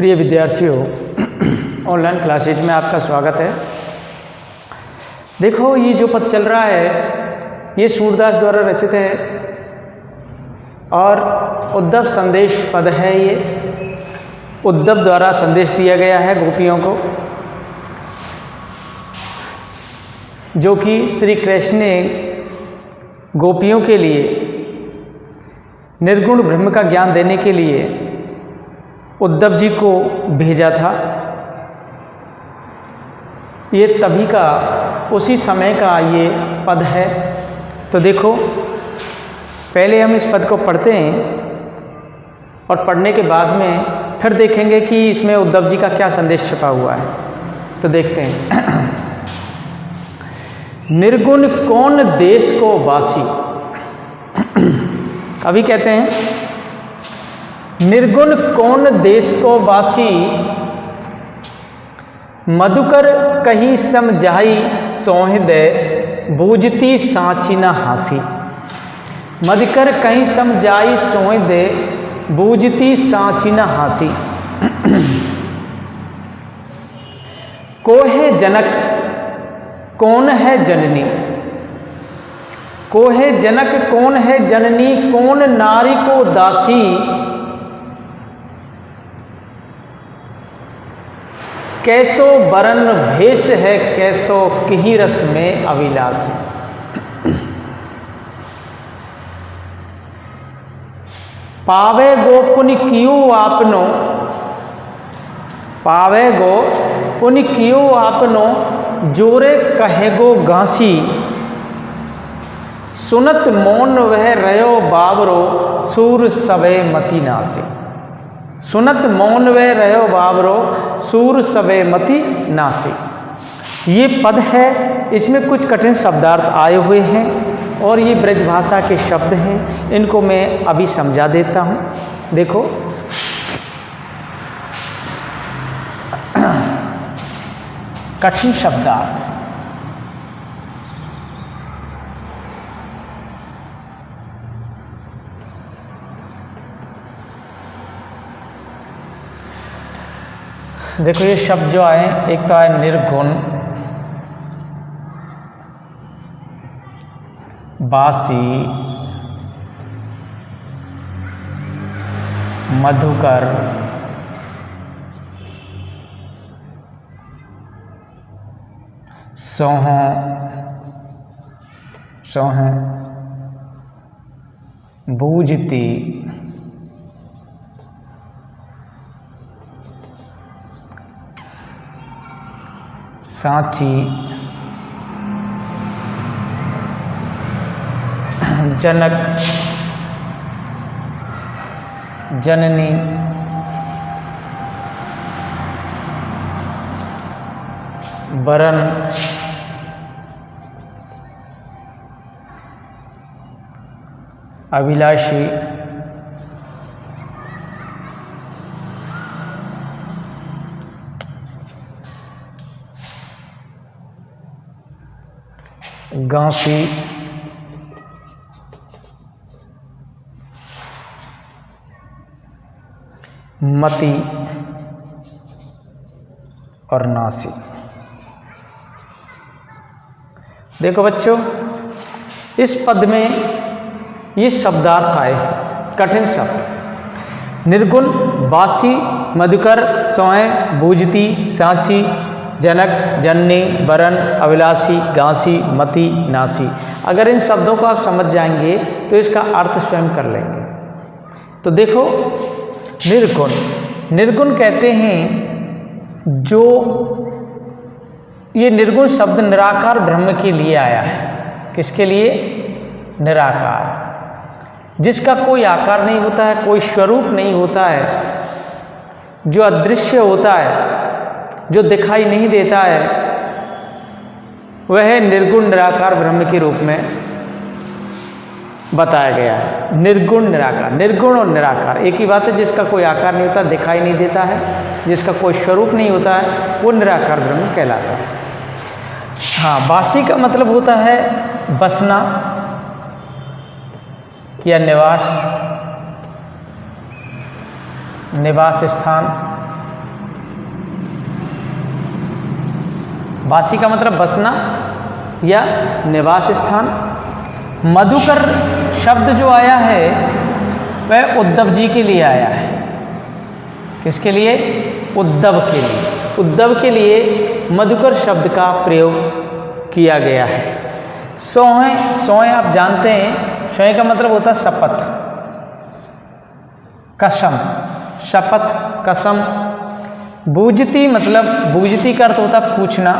प्रिय विद्यार्थियों, online classes में आपका स्वागत है। देखो, ये जो पद चल रहा है ये सूरदास द्वारा रचित है और उद्धव संदेश पद है। ये उद्धव द्वारा संदेश दिया गया है गोपियों को, जो कि श्री कृष्ण ने गोपियों के लिए निर्गुण ब्रह्म का ज्ञान देने के लिए उद्धव जी को भेजा था। ये तभी का, उसी समय का ये पद है। तो देखो, पहले हम इस पद को पढ़ते हैं और पढ़ने के बाद में फिर देखेंगे कि इसमें उद्धव जी का क्या संदेश छिपा हुआ है। तो देखते हैं। निर्गुण कौन देश को वासी। अभी कहते हैं, निर्गुण कौन देश को वासी, मधुकर कहीं समझाई सोह दे, बूझती साची न हासी। मधुकर कहीं समझाई सोह दे, बूझती साची न हासी। को है जनक कौन है जननी। को है जनक कौन है जननी, कौन नारी को दासी। कैसो बरन भेष है, कैसो किही रस में अविलासी। पावे गो पुनि कियो आपनो, पावे गो पुनि कियो आपनो, जोरे कहे गो गांसी। सुनत मौन वह रयो बाबरो, सूर सवे मति नासी। सुनत मौन वह रहो बाबरो, सूर सवे मति नासी। ये पद है, इसमें कुछ कठिन शब्दार्थ आए हुए हैं और ये ब्रज भाषा के शब्द हैं। इनको मैं अभी समझा देता हूँ। देखो, कठिन शब्दार्थ। देखो, ये शब्द जो आए, एक तो आए निर्गुण, बासी, मधुकर, सोह, सोह, बूझती, साची, जनक, जननी, बरन, अभिलाषी, गांसी, मति और नासी। देखो बच्चों, इस पद में ये शब्दार्थ आए, कठिन शब्द। निर्गुण, बासी, मधुकर, सोह, बूझती, साची, जनक, जननी, बरन, अभिलाषी, गांसी, मति, नासी। अगर इन शब्दों को आप समझ जाएंगे तो इसका अर्थ स्वयं कर लेंगे। तो देखो, निर्गुण, निर्गुण कहते हैं जो, ये निर्गुण शब्द निराकार ब्रह्म के लिए आया है। किसके लिए? निराकार, जिसका कोई आकार नहीं होता है, कोई स्वरूप नहीं होता है, जो अदृश्य होता है, जो दिखाई नहीं देता है, वह निर्गुण निराकार ब्रह्म के रूप में बताया गया है। निर्गुण निराकार, निर्गुण और निराकार एक ही बात है। जिसका कोई आकार नहीं होता, दिखाई नहीं देता है, जिसका कोई स्वरूप नहीं होता है, वो निराकार ब्रह्म कहलाता है। हाँ, बासी का मतलब होता है बसना या निवास, निवास स्थान। वासी का मतलब बसना या निवास स्थान। मधुकर शब्द जो आया है वह उद्धव जी के लिए आया है। किसके लिए? उद्धव के लिए। उद्धव के लिए मधुकर शब्द का प्रयोग किया गया है। सोहे, सोहे आप जानते हैं, सोहे का मतलब होता है शपथ, कसम, शपथ, कसम। बूझती मतलब, बूझती का अर्थ होता है पूछना।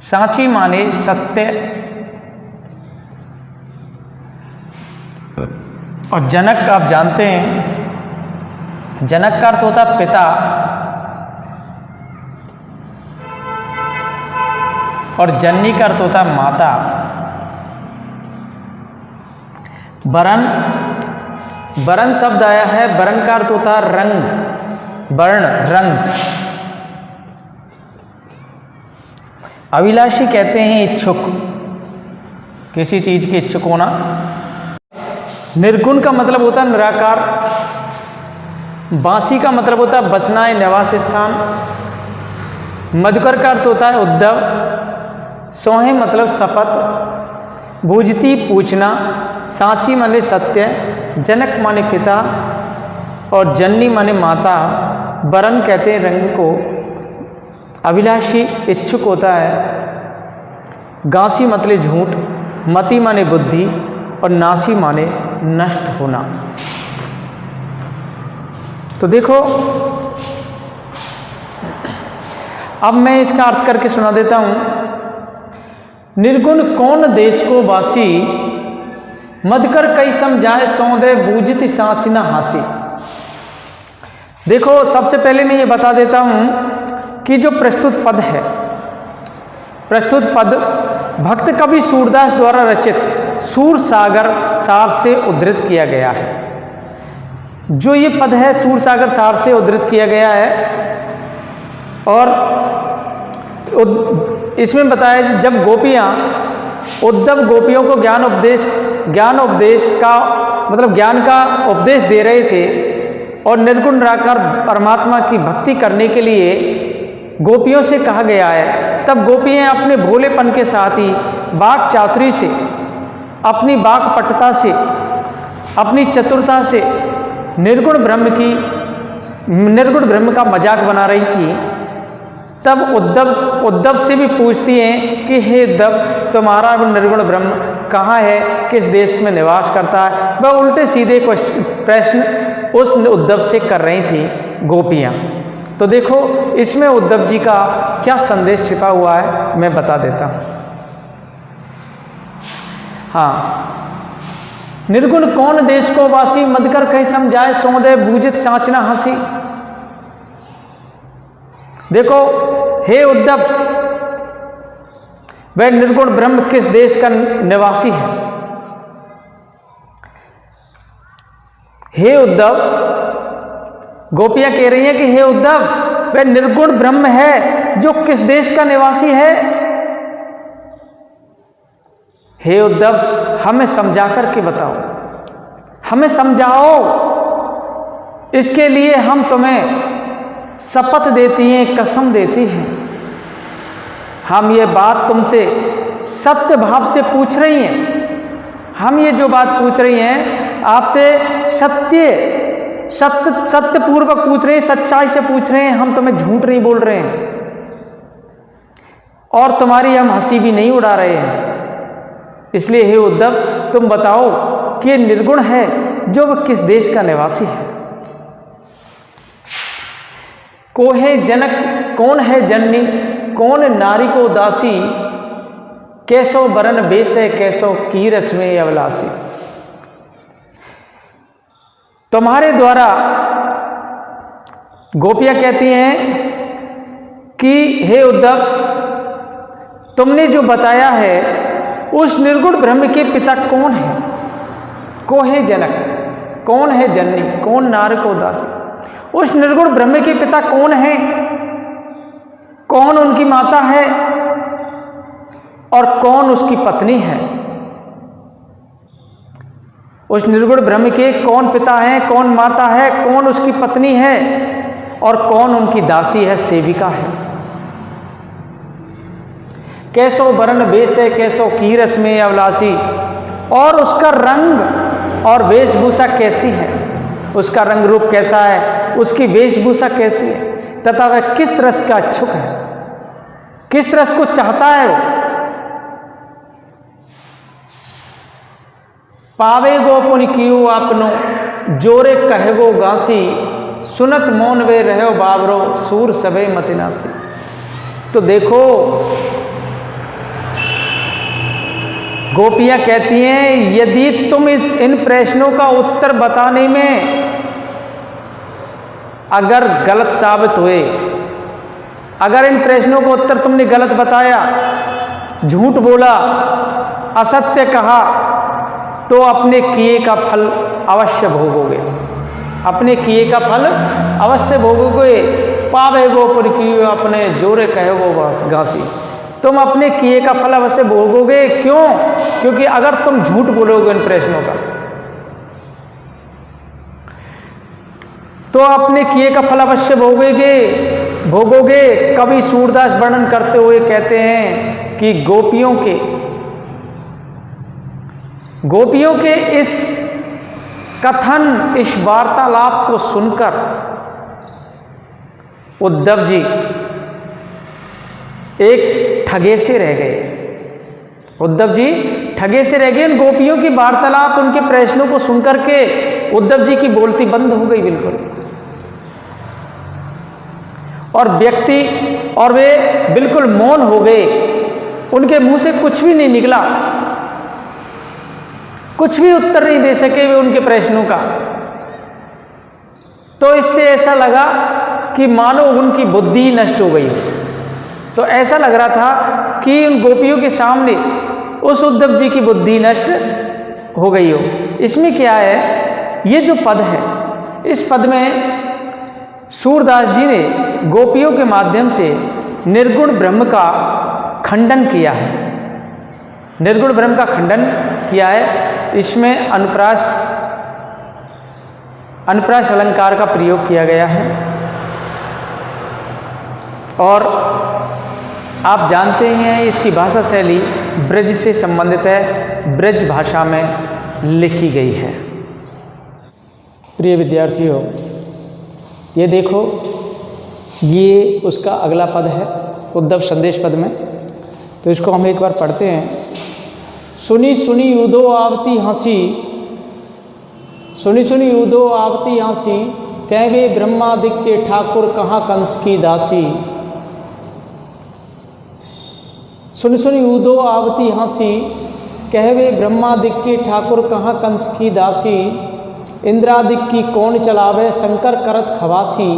सांची माने सत्य। और जनक आप जानते हैं, जनक का अर्थ होता है पिता। और जननी का अर्थ होता है माता। वरण, वरण शब्द आया है, वरण का अर्थ होता है रंग, वर्ण, रंग। अभिलाषी कहते हैं इच्छुक, किसी चीज के इच्छुक होना। निर्गुण का मतलब होता है निराकार। बांसी का मतलब होता है बसना, निवास स्थान। मधुकर का अर्थ होता है उद्धव। सोहे मतलब शपथ। बूझती पूछना। सांची माने सत्य। जनक माने पिता। और जननी माने माता। वरण कहते हैं रंग को। अभिलाषी इच्छुक होता है। गांसी मतलब झूठ। मति माने बुद्धि। और नासी माने नष्ट होना। तो देखो, अब मैं इसका अर्थ करके सुना देता हूं। निर्गुण कौन देश को वासी, मधुकर कई समझाए सौंदे बूझती सांच न हासी। देखो, सबसे पहले मैं ये बता देता हूं कि जो प्रस्तुत पद है, प्रस्तुत पद भक्त कवि सूरदास द्वारा रचित सूर सागर सार से उद्धृत किया गया है। जो ये पद है सूर सागर सार से उद्धृत किया गया है। और इसमें बताया कि जब गोपियां उद्धव गोपियों को ज्ञान उपदेश का मतलब ज्ञान का उपदेश दे रहे थे और निर्गुण निराकार परमात्मा की भक्ति करने के लिए गोपियों से कहा गया है, तब गोपियां अपने भोलेपन के साथ ही वाक चातुरी से, अपनी वाक पटुता से, अपनी चतुरता से निर्गुण ब्रह्म का मजाक बना रही थी। तब उद्धव से भी पूछती हैं कि हे उद्धव, तुम्हारा निर्गुण ब्रह्म कहाँ है, किस देश में निवास करता है। वह उल्टे सीधे प्रश्न उस उद्धव से कर रही थी गोपियाँ। तो देखो, इसमें उद्धव जी का क्या संदेश छिपा हुआ है मैं बता देता हूँ। हाँ, निर्गुण कौन देश को वासी, मधुकर कहीं समझाए सौंदे बूझित सांचना हंसी। देखो, हे उद्धव, वह निर्गुण ब्रह्म किस देश का निवासी है। हे उद्धव, गोपियां कह रही हैं कि हे उद्धव, वह निर्गुण ब्रह्म है जो किस देश का निवासी है। हे उद्धव, हमें समझा करके बताओ, हमें समझाओ, इसके लिए हम तुम्हें शपथ देती हैं, कसम देती हैं। हम ये बात तुमसे सत्य भाव से पूछ रही हैं। हम ये जो बात पूछ रही हैं आपसे सत्य पूर्वक पूछ रहे हैं, सच्चाई से पूछ रहे हैं। हम तुम्हें झूठ नहीं बोल रहे हैं और तुम्हारी हम हंसी भी नहीं उड़ा रहे हैं। इसलिए हे उद्धव, तुम बताओ कि ये निर्गुण है जो वह किस देश का निवासी है। कोहे जनक, कौन है जननी, कौन नारी को दासी, कैसो बरन बेस है, कैसो की रस्में अवलासी। तुम्हारे द्वारा गोपियां कहती हैं कि हे उद्धव, तुमने जो बताया है उस निर्गुण ब्रह्म के पिता कौन है। को है जनक, कौन है जननी, कौन नार को दासी। उस निर्गुण ब्रह्म के पिता कौन है, कौन उनकी माता है और कौन उसकी पत्नी है। उस निर्गुण ब्रह्म के कौन पिता है, कौन माता है, कौन उसकी पत्नी है और कौन उनकी दासी है, सेविका है। कैसो वर्ण वेश है, कैसो कीरस में अवलासी, और उसका रंग और वेशभूषा कैसी है, उसका रंग रूप कैसा है, उसकी वेशभूषा कैसी है, तथा वह किस रस का इच्छुक है, किस रस को चाहता है वो। पावे गो पुन कियो आपनो, जोरे कहेगो गांसी, सुनत मौन वे रहो बाबरो, सूर सबे मतिनासी। तो देखो गोपियां कहती हैं, यदि तुम इन प्रश्नों का उत्तर बताने में अगर गलत साबित हुए, अगर इन प्रश्नों का उत्तर तुमने गलत बताया, झूठ बोला, असत्य कहा, तो अपने किए का फल अवश्य भोगोगे, अपने किए का फल अवश्य भोगोगे। पावे गो पुन कियो अपने, जोरे कहेगो गांसी, तुम अपने किए का फल अवश्य भोगोगे। क्यों? क्योंकि अगर तुम झूठ बोलोगे इन प्रश्नों का, तो अपने किए का फल अवश्य भोगोगे। कवि सूरदास वर्णन करते हुए कहते हैं कि गोपियों के इस कथन, इस वार्तालाप को सुनकर उद्धव जी एक ठगे से रह गए। उद्धव जी ठगे से रह गए। इन गोपियों की वार्तालाप, उनके प्रश्नों को सुनकर के उद्धव जी की बोलती बंद हो गई बिल्कुल, और वे बिल्कुल मौन हो गए। उनके मुंह से कुछ भी नहीं निकला, कुछ भी उत्तर नहीं दे सके वे उनके प्रश्नों का। तो इससे ऐसा लगा कि मानो उनकी बुद्धि नष्ट हो गई हो। तो ऐसा लग रहा था कि उन गोपियों के सामने उस उद्धव जी की बुद्धि नष्ट हो गई हो। इसमें क्या है, ये जो पद है, इस पद में सूरदास जी ने गोपियों के माध्यम से निर्गुण ब्रह्म का खंडन किया है, निर्गुण ब्रह्म का खंडन किया है। इसमें अनुप्रास अलंकार का प्रयोग किया गया है। और आप जानते हैं इसकी भाषा शैली ब्रज से संबंधित है, ब्रज भाषा में लिखी गई है। प्रिय विद्यार्थियों, ये देखो, ये उसका अगला पद है उद्धव संदेश पद में। तो इसको हम एक बार पढ़ते हैं। सुनी सुनी उदो आवती हंसी, सुनी सुनी उदो आवती हंसी, कहवे ब्रह्मादिक के ठाकुर कहाँ कंस की दासी। सुनी सुनी उदो आवती हंसी, कहवे ब्रह्मादिक के ठाकुर कहाँ कंस की दासी। इंद्रादिक की कौन चलावे शंकर करत खवासी,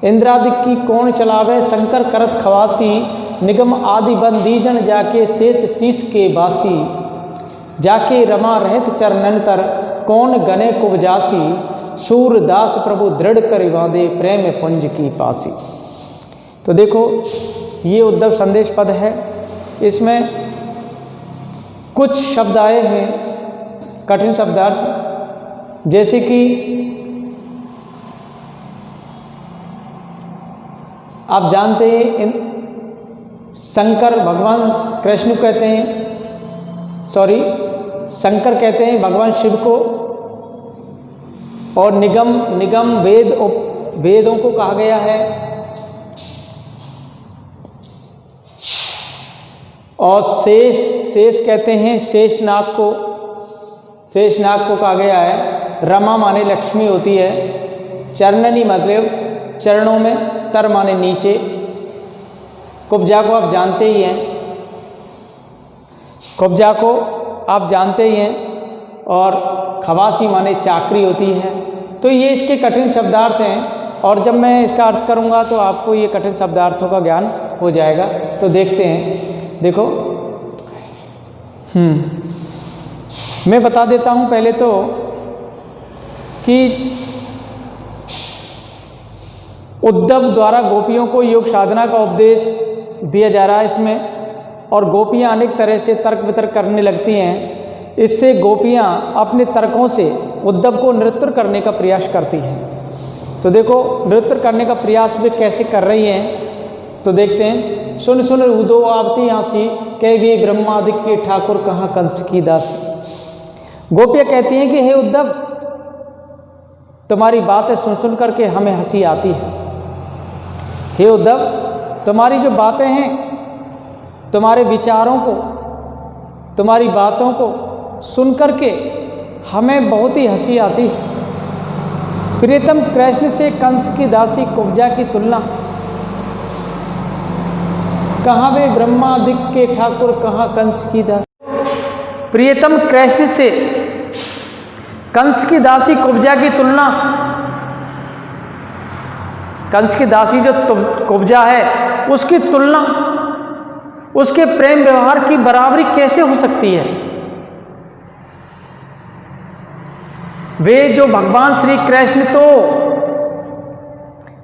इंद्रादिक की कौन चलावे शंकर करत खवासी। निगम आदि बंदीजन जाके शेष शीश के बासी, जाके रमा रहत चरणन तर कौन गने कुबजासी। सूरदास प्रभु दृढ़ कर बांधे प्रेम पुंज की पासी। तो देखो, ये उद्धव संदेश पद है। इसमें कुछ शब्द आए हैं कठिन शब्दार्थ, जैसे कि आप जानते हैं शंकर भगवान कृष्ण कहते हैं, शंकर कहते हैं भगवान शिव को, और निगम वेदों को कहा गया है। और शेष कहते हैं शेषनाग को कहा गया है। रमा माने लक्ष्मी होती है, चरणनी मतलब चरणों में, तर माने नीचे। कुब्जा को आप जानते ही हैं, और खवासी माने चाकरी होती है। तो ये इसके कठिन शब्दार्थ हैं, और जब मैं इसका अर्थ करूँगा तो आपको ये कठिन शब्दार्थों का ज्ञान हो जाएगा। तो देखते हैं। देखो, मैं बता देता हूँ पहले तो कि उद्धव द्वारा गोपियों को योग साधना का उपदेश दिया जा रहा है इसमें, और गोपियाँ अनेक तरह से तर्क वितर्क करने लगती हैं। इससे गोपियाँ अपने तर्कों से उद्धव को निरुत्तर करने का प्रयास करती हैं। तो देखो नृत्य करने का प्रयास वे कैसे कर रही हैं, तो देखते हैं। सुन सुन उदो आवती हंसी, कह भी ब्रह्मादिक के ठाकुर कहाँ कंस की दासी। गोपियाँ कहती हैं कि हे उद्धव, तुम्हारी बातें सुन सुन करके हमें हंसी आती है। हे उद्धव, तुम्हारी जो बातें हैं, तुम्हारे विचारों को, तुम्हारी बातों को सुन करके हमें बहुत ही हंसी आती है। प्रियतम कृष्ण से कंस की दासी कुब्जा की तुलना, कहाँ वे ब्रह्मादिक के ठाकुर कहाँ कंस की दासी। प्रियतम कृष्ण से कंस की दासी कुब्जा की तुलना, कंस की दासी जो कुब्जा है उसकी तुलना उसके प्रेम व्यवहार की बराबरी कैसे हो सकती है। वे जो भगवान श्री कृष्ण तो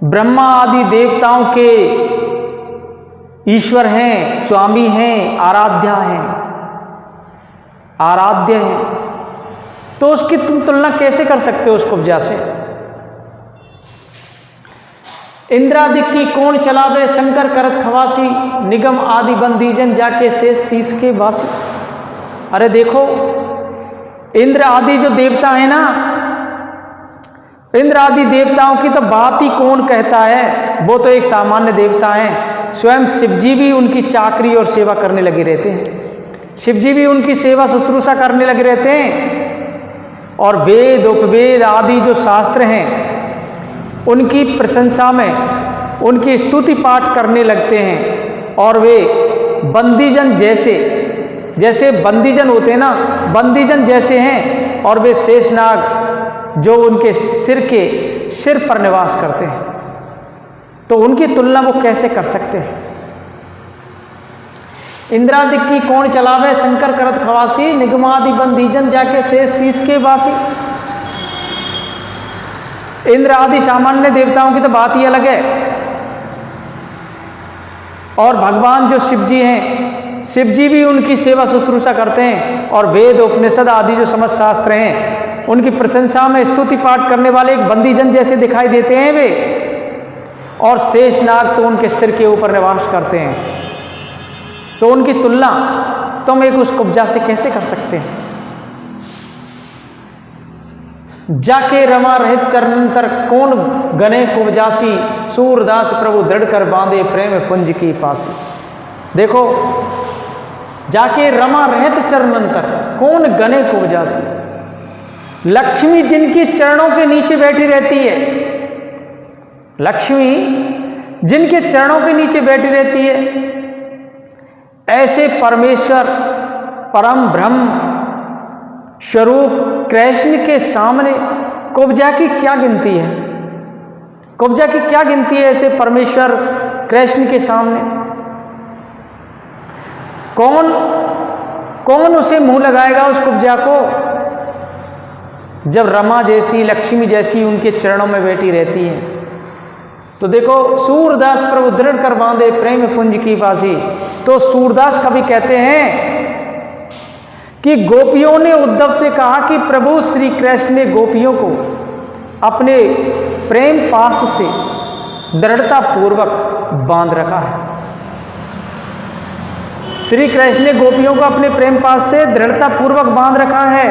ब्रह्मा आदि देवताओं के ईश्वर हैं, स्वामी हैं, आराध्य हैं, तो उसकी तुम तुलना कैसे कर सकते हो उस कुब्जा से। इंद्रादिक की कौन चलावे, शंकर करत खवासी, निगम आदि बंदीजन जाके शेष शीश के वासी। अरे देखो, इंद्र आदि जो देवता है ना, इंद्र आदि देवताओं की तो बात ही कौन कहता है, वो तो एक सामान्य देवता हैं। स्वयं शिवजी भी उनकी चाकरी और सेवा करने लगे रहते हैं, शिवजी भी उनकी सेवा शुश्रूषा करने लगे रहते हैं। और वेद उपवेद आदि जो शास्त्र हैं उनकी प्रशंसा में उनकी स्तुति पाठ करने लगते हैं। और वे बंदीजन जैसे बंदीजन होते हैं ना, बंदीजन जैसे हैं। और वे शेषनाग जो उनके सिर पर निवास करते हैं, तो उनकी तुलना वो कैसे कर सकते हैं। इंद्रादिक की कौन चलावे, शंकर करत खवासी, निगमादि बंदीजन जाके शेष शीश के वासी। इंद्र आदि सामान्य देवताओं की तो बात ही अलग है। और भगवान जो शिवजी हैं, शिवजी भी उनकी सेवा शुश्रूषा करते हैं। और वेद उपनिषद आदि जो समस्त शास्त्र हैं उनकी प्रशंसा में स्तुति पाठ करने वाले एक बंदीजन जैसे दिखाई देते हैं वे। और शेषनाग तो उनके सिर के ऊपर निवास करते हैं। तो उनकी तुलना तुम एक उस कुब्जा से कैसे कर सकते हैं। जाके रमा रहित चरणंतर, कौन गने कुब्जासी, सूरदास प्रभु दृढ़ कर बांधे प्रेम पुंज की पासी। देखो, जाके रमा रहित चरणंतर, कौन गने कुब्जासी। लक्ष्मी जिनकी चरणों के नीचे बैठी रहती है, लक्ष्मी जिनके चरणों के नीचे बैठी रहती है, ऐसे परमेश्वर परम ब्रह्म स्वरूप कृष्ण के सामने कुब्जा की क्या गिनती है। कुब्जा की क्या गिनती है ऐसे परमेश्वर कृष्ण के सामने। कौन उसे मुंह लगाएगा उस कुब्जा को, जब रमा जैसी लक्ष्मी जैसी उनके चरणों में बैठी रहती है। तो देखो, सूरदास प्रभु दृढ़ कर बांधे प्रेम पुंज की बासी। तो सूरदास कवि कहते हैं कि गोपियों ने उद्धव से कहा कि प्रभु श्री कृष्ण ने गोपियों को अपने प्रेम पास से दृढ़ता पूर्वक बांध रखा है। श्री कृष्ण ने गोपियों को अपने प्रेम पास से दृढ़ता पूर्वक बांध रखा है।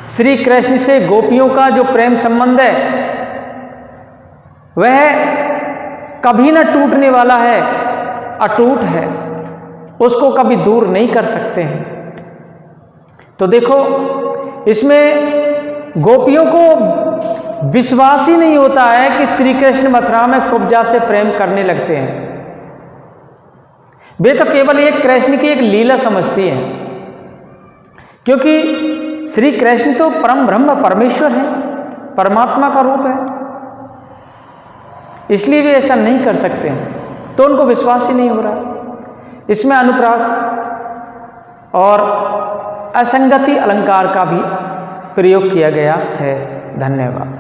श्री कृष्ण से गोपियों का जो प्रेम संबंध है वह कभी न टूटने वाला है, अटूट है, उसको कभी दूर नहीं कर सकते हैं। तो देखो, इसमें गोपियों को विश्वास ही नहीं होता है कि श्री कृष्ण मथुरा में कुब्जा से प्रेम करने लगते हैं। वे तो केवल एक कृष्ण की एक लीला समझती हैं, क्योंकि श्री कृष्ण तो परम ब्रह्म परमेश्वर है, परमात्मा का रूप है, इसलिए वे ऐसा नहीं कर सकते हैं। तो उनको विश्वास ही नहीं हो रहा। इसमें अनुप्रास और असंगति अलंकार का भी प्रयोग किया गया है। धन्यवाद।